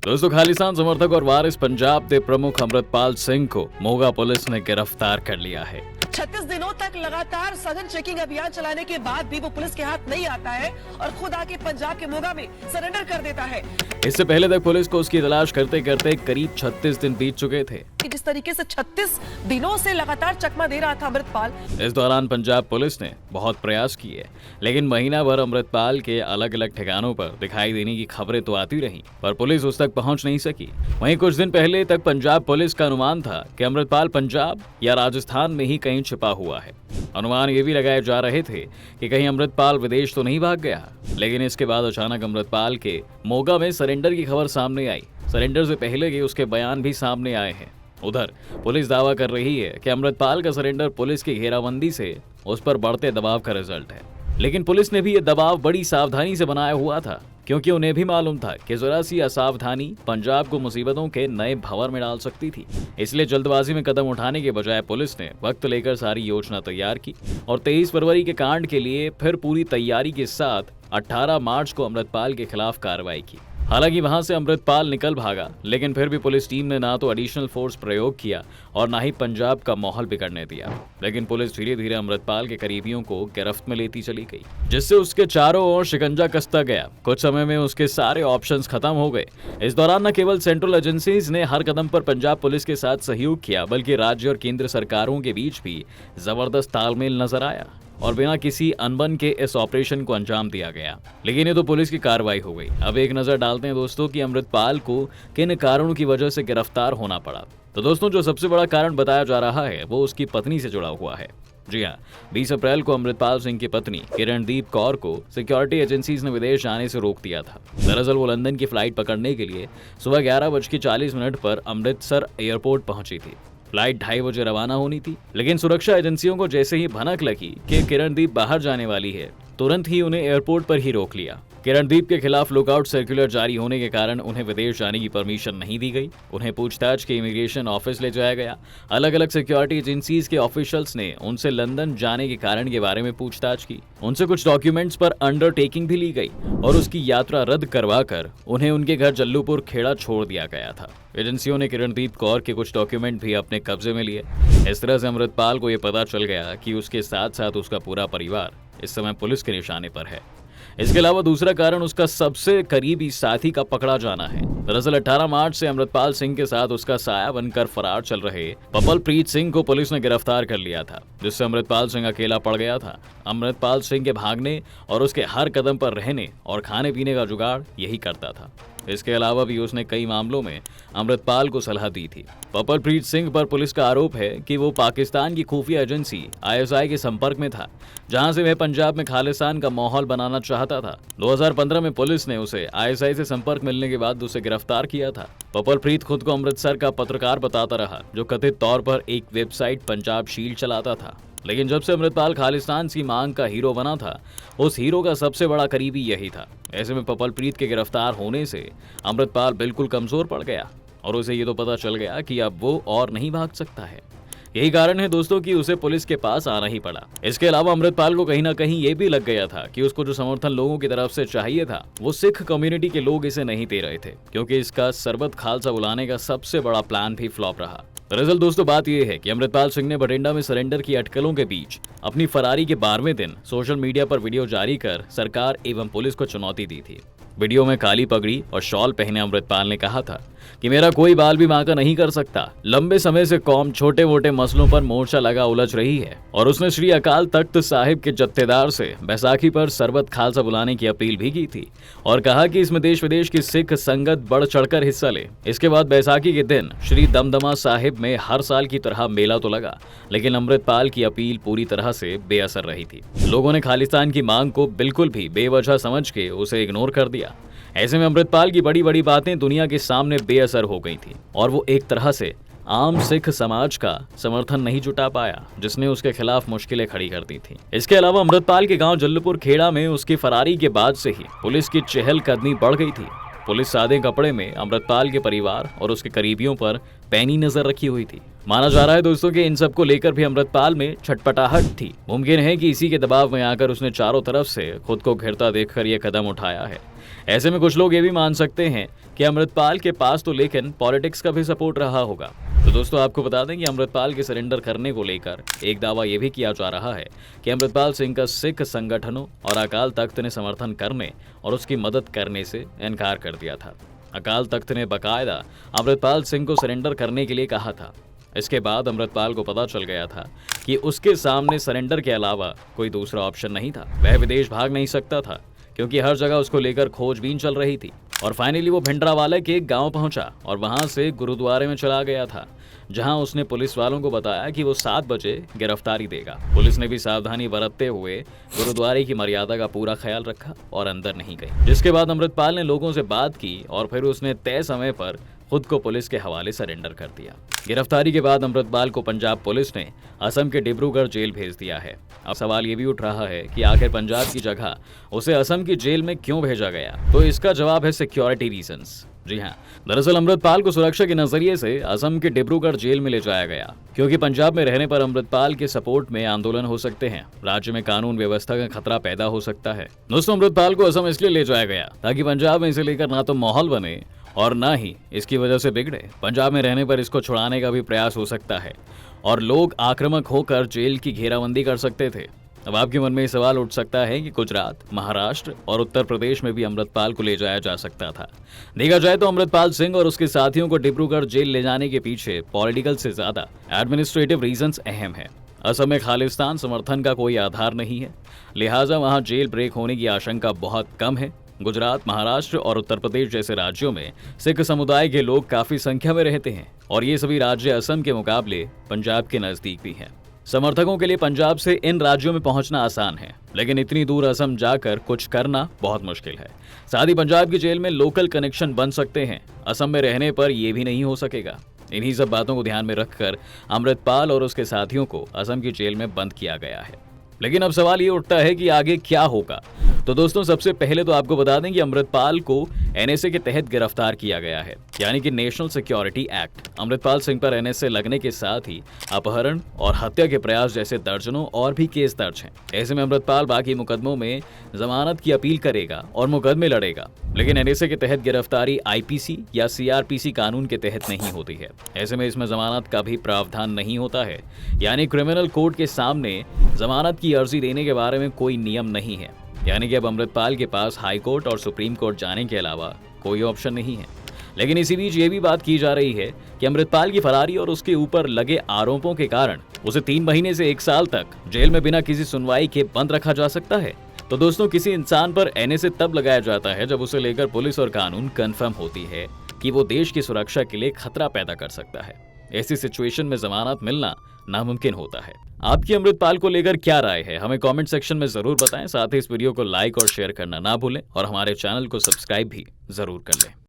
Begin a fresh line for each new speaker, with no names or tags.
दोस्तों, खालिस्तान समर्थक और वारिस पंजाब के प्रमुख अमृतपाल सिंह को मोगा पुलिस ने गिरफ्तार कर लिया है।
36 दिनों तक लगातार सघन चेकिंग अभियान चलाने के बाद भी वो पुलिस के हाथ नहीं आता है और खुद आके पंजाब के मोगा में सरेंडर कर देता है।
इससे पहले तक पुलिस को उसकी तलाश करते करते करीब 36 दिन बीत चुके थे।
जिस तरीके से 36 दिनों से लगातार चकमा दे रहा था अमृतपाल,
इस दौरान पंजाब पुलिस ने बहुत प्रयास किए, लेकिन महीना भर अमृतपाल के अलग अलग ठिकानों पर दिखाई देने की खबरें तो आती रहीं, पर पुलिस उस तक पहुंच नहीं सकी। वहीं कुछ दिन पहले तक पंजाब पुलिस का अनुमान था कि अमृतपाल पंजाब या राजस्थान में ही कहीं छिपा हुआ है। अनुमान ये भी लगाए जा रहे थे कि कहीं अमृतपाल विदेश तो नहीं भाग गया, लेकिन इसके बाद अचानक अमृतपाल के मोगा में सरेंडर की खबर सामने आई। सरेंडर से पहले के उसके बयान भी सामने आए हैं। उधर पुलिस दावा कर रही है कि अमृतपाल का सरेंडर पुलिस की घेराबंदी से उस पर बढ़ते दबाव का रिजल्ट है, लेकिन पुलिस ने भी ये दबाव बड़ी सावधानी से बनाया हुआ था, क्योंकि उन्हें भी मालूम था कि जरा सी असावधानी पंजाब को मुसीबतों के नए भंवर में डाल सकती थी। इसलिए जल्दबाजी में कदम उठाने के बजाय पुलिस ने वक्त लेकर सारी योजना तैयार की और 23 फरवरी के कांड के लिए फिर पूरी तैयारी के साथ 18 मार्च को अमृतपाल के खिलाफ कार्रवाई की। हालांकि वहां से अमृतपाल निकल भागा, लेकिन फिर भी पुलिस टीम ने ना तो एडिशनल फोर्स प्रयोग किया और ना ही पंजाब का माहौल बिगड़ने दिया। लेकिन पुलिस धीरे धीरे अमृतपाल के करीबियों को गिरफ्त में लेती चली गई, जिससे उसके चारों ओर शिकंजा कसता गया। कुछ समय में उसके सारे ऑप्शंस खत्म हो गए। इस दौरान न केवल सेंट्रल एजेंसीज ने हर कदम पर पंजाब पुलिस के साथ सहयोग किया, बल्कि राज्य और केंद्र सरकारों के बीच भी जबरदस्त तालमेल नजर आया और बिना किसी अनबन के इस ऑपरेशन को अंजाम दिया गया। लेकिन ये तो पुलिस की कार्रवाई हो गई। अब एक नजर डालते हैं दोस्तों कि अमृतपाल को किन कारणों की वजह से गिरफ्तार होना पड़ा। तो दोस्तों, जो सबसे बड़ा कारण बताया जा रहा है वो उसकी पत्नी से जुड़ा हुआ है। जी हाँ, 20 अप्रैल को अमृतपाल सिंह की पत्नी किरणदीप कौर को सिक्योरिटी एजेंसीज ने विदेश जाने से रोक दिया था। दरअसल वो लंदन की फ्लाइट पकड़ने के लिए सुबह 11:40 पर अमृतसर एयरपोर्ट पहुंची थी। फ्लाइट 2:30 बजे रवाना होनी थी, लेकिन सुरक्षा एजेंसियों को जैसे ही भनक लगी कि किरणदीप बाहर जाने वाली है, तुरंत ही उन्हें एयरपोर्ट पर ही रोक लिया। किरणदीप के खिलाफ लुकआउट सर्कुलर जारी होने के कारण उन्हें विदेश जाने की परमिशन नहीं दी गई। उन्हें पूछताछ के इमिग्रेशन ऑफिस ले जाया गया। अलग अलग सिक्योरिटी एजेंसीज के ऑफिशियल्स ने उनसे लंदन जाने के कारण के बारे में पूछताछ की। उनसे कुछ डॉक्यूमेंट्स पर अंडरटेकिंग भी ली गई और उसकी यात्रा रद्द करवाकर उन्हें उनके घर जल्लूपुर खेड़ा छोड़ दिया गया था। एजेंसियों ने किरणदीप कौर के कुछ डॉक्यूमेंट भी अपने कब्जे में लिए। इस तरह से अमृतपाल को यह पता चल गया कि उसके साथ साथ उसका पूरा परिवार इस समय पुलिस के निशाने पर है। इसके अलावा दूसरा कारण उसका सबसे करीबी साथी का पकड़ा जाना है। दरअसल 18 मार्च से अमृतपाल सिंह के साथ उसका साया बनकर फरार चल रहे पपलप्रीत सिंह को पुलिस ने गिरफ्तार कर लिया था, जिससे अमृतपाल सिंह अकेला पड़ गया था। अमृतपाल सिंह के भागने और उसके हर कदम पर रहने और खाने पीने का जुगाड़ यही करता था। इसके अलावा भी उसने कई मामलों में अमृतपाल को सलाह दी थी। पपलप्रीत सिंह पर पुलिस का आरोप है कि वो पाकिस्तान की खुफिया एजेंसी ISI के संपर्क में था, जहां से वह पंजाब में खालिस्तान का माहौल बनाना चाहता था। 2015 में पुलिस ने उसे ISI से संपर्क मिलने के बाद उसे गिरफ्तार किया था। पपलप्रीत खुद को अमृतसर का पत्रकार बताता रहा, जो कथित तौर पर एक वेबसाइट पंजाब शील्ड चलाता था। लेकिन जब से अमृतपाल खालिस्तान की मांग का हीरो बना था, उस हीरो का सबसे बड़ा करीबी यही था। ऐसे में पपलप्रीत के गिरफ्तार होने से अमृतपाल बिल्कुल कमजोर पड़ गया और उसे ये तो पता चल गया कि अब वो और नहीं भाग सकता है। यही कारण है दोस्तों कि उसे पुलिस के पास आना ही पड़ा। इसके अलावा अमृतपाल को कहीं ना कहीं ये भी लग गया था कि उसको जो समर्थन लोगों की तरफ से चाहिए था, वो सिख कम्युनिटी के लोग इसे नहीं दे रहे थे, क्योंकि इसका सरबत खालसा बुलाने का सबसे बड़ा प्लान भी फ्लॉप रहा। दरअसल दोस्तों, बात यह है कि अमृतपाल सिंह ने बठिंडा में सरेंडर की अटकलों के बीच अपनी फरारी के 12वें दिन सोशल मीडिया पर वीडियो जारी कर सरकार एवं पुलिस को चुनौती दी थी। वीडियो में काली पगड़ी और शॉल पहने अमृतपाल ने कहा था कि मेरा कोई बाल भी बांका नहीं कर सकता। लंबे समय से कौम छोटे मोटे मसलों पर मोर्चा लगा उलझ रही है और उसने श्री अकाल तख्त साहिब के जत्थेदार से बैसाखी पर सरबत खालसा बुलाने की अपील भी की थी और कहा कि इसमें देश विदेश की सिख संगत बढ़ चढ़कर हिस्सा ले। इसके बाद बैसाखी के दिन श्री दमदमा साहिब में हर साल की तरह मेला तो लगा, लेकिन अमृतपाल की अपील पूरी तरह से बेअसर रही थी। लोगों ने खालिस्तान की मांग को बिल्कुल भी बेवजह समझ के उसे इग्नोर कर दिया। ऐसे में अमृतपाल की बड़ी बड़ी बातें दुनिया के सामने बेअसर हो गई थी और वो एक तरह से आम सिख समाज का समर्थन नहीं जुटा पाया, जिसने उसके खिलाफ मुश्किलें खड़ी कर दी थी। इसके अलावा अमृतपाल के गांव जल्लूपुर खेड़ा में उसकी फरारी के बाद से ही पुलिस की चहलकदमी बढ़ गई थी। पुलिस सादे कपड़े में अमृतपाल के परिवार और उसके करीबियों पर पैनी नजर रखी हुई थी। माना जा रहा है दोस्तों कि इन सब को लेकर भी अमृतपाल में छटपटाहट थी। मुमकिन है कि इसी के दबाव में आकर उसने चारों तरफ से खुद को घिरता देखकर यह कदम उठाया है। ऐसे में कुछ लोग ये भी मान सकते हैं कि अमृतपाल के पास तो लेकिन पॉलिटिक्स का भी सपोर्ट रहा होगा। तो दोस्तों आपको बता दें कि अमृतपाल के सरेंडर करने को लेकर एक दावा यह भी किया जा रहा है कि अमृतपाल सिंह का सिख संगठनों और अकाल तख्त ने समर्थन करने और उसकी मदद करने से इनकार कर दिया था। अकाल तख्त ने बाकायदा अमृतपाल सिंह को सरेंडर करने के लिए कहा था। इसके बाद अमृतपाल को पता चल गया था कि उसके सामने सरेंडर के अलावा कोई दूसरा ऑप्शन नहीं था। वह विदेश भाग नहीं सकता था क्योंकि हर जगह उसको लेकर खोजबीन चल रही थी और फाइनली वो भिंडरावाला के एक गांव पहुंचा और वहां से गुरुद्वारे में चला गया था, जहां उसने पुलिस वालों को बताया कि वो 7 बजे गिरफ्तारी देगा। पुलिस ने भी सावधानी बरतते हुए गुरुद्वारे की मर्यादा का पूरा ख्याल रखा और अंदर नहीं गई। जिसके बाद अमृतपाल ने लोगों से बात की और फिर उसने तय समय पर खुद को पुलिस के हवाले सरेंडर कर दिया। गिरफ्तारी के बाद अमृतपाल को पंजाब पुलिस ने असम के डिब्रूगढ़ जेल भेज दिया है। अब सवाल ये भी उठ रहा है कि आखिर पंजाब की जगह उसे असम की जेल में क्यों भेजा गया? तो इसका जवाब है सिक्योरिटी रीजंस। जी हाँ, दरअसल अमृतपाल को सुरक्षा के नजरिए से असम के डिब्रूगढ़ जेल में ले जाया गया क्योंकि पंजाब में रहने पर अमृतपाल के सपोर्ट में आंदोलन हो सकते हैं। राज्य में कानून व्यवस्था का खतरा पैदा हो सकता है। दोस्तों अमृतपाल को असम इसलिए ले जाया गया ताकि पंजाब में इसे लेकर ना तो माहौल बने और ना ही इसकी वजह से बिगड़े। पंजाब में रहने पर इसको छुड़ाने का भी प्रयास हो सकता है और लोग आक्रामक होकर जेल की घेराबंदी कर सकते थे। अब आपके मन में ये सवाल उठ सकता है कि गुजरात, महाराष्ट्र और उत्तर प्रदेश में भी अमृतपाल को ले जाया जा सकता था। देखा जाए तो अमृतपाल सिंह और उसके साथियों को डिब्रूगढ़ जेल ले जाने के पीछे पॉलिटिकल से ज्यादा एडमिनिस्ट्रेटिव रीजंस अहम है। असम में खालिस्तान समर्थन का कोई आधार नहीं है, लिहाजा वहां जेल ब्रेक होने की आशंका बहुत कम है। गुजरात, महाराष्ट्र और उत्तर प्रदेश जैसे राज्यों में सिख समुदाय के लोग काफी संख्या में रहते हैं और ये सभी राज्य असम के मुकाबले पंजाब के नजदीक भी हैं। समर्थकों के लिए पंजाब से इन राज्यों में पहुंचना आसान है, लेकिन इतनी दूर असम जाकर कुछ करना बहुत मुश्किल है। साथ ही पंजाब की जेल में लोकल कनेक्शन बन सकते हैं, असम में रहने पर यह भी नहीं हो सकेगा। इन्हीं सब बातों को ध्यान में रखकर अमृतपाल और उसके साथियों को असम की जेल में बंद किया गया है। लेकिन अब सवाल ये उठता है कि आगे क्या होगा? तो दोस्तों सबसे पहले तो आपको बता दें कि अमृतपाल को एनएसए के तहत गिरफ्तार किया गया है, यानी कि national security act. Amritpal Singh पर एनएसए लगने के साथ ही अपहरण और हत्या के प्रयास जैसे दर्जनों और भी केस दर्ज हैं। ऐसे में अमृतपाल बाकी मुकदमों में जमानत की अपील करेगा और मुकदमे लड़ेगा, लेकिन एनएसए के तहत गिरफ्तारी आईपीसी या सीआरपीसी कानून के तहत नहीं होती है। ऐसे में इसमें जमानत का भी प्रावधान नहीं होता है, यानी क्रिमिनल कोर्ट के सामने जमानत की अर्जी देने के बारे में कोई नियम नहीं है। यानी कि अब अमृतपाल के पास हाई कोर्ट और सुप्रीम कोर्ट जाने के अलावा कोई ऑप्शन नहीं है। लेकिन इसी बीच ये भी बात की जा रही है कि अमृतपाल की फरारी और उसके ऊपर लगे आरोपों के कारण उसे 3 महीने से 1 साल तक जेल में बिना किसी सुनवाई के बंद रखा जा सकता है। तो दोस्तों किसी इंसान पर एनएसए तब लगाया जाता है जब उसे लेकर पुलिस और कानून कंफर्म होती है कि वो देश की सुरक्षा के लिए खतरा पैदा कर सकता है। ऐसी सिचुएशन में जमानत मिलना नामुमकिन होता है। आपकी अमृतपाल को लेकर क्या राय है, हमें कमेंट सेक्शन में जरूर बताएं। साथ ही इस वीडियो को लाइक और शेयर करना ना भूलें और हमारे चैनल को सब्सक्राइब भी जरूर कर लें।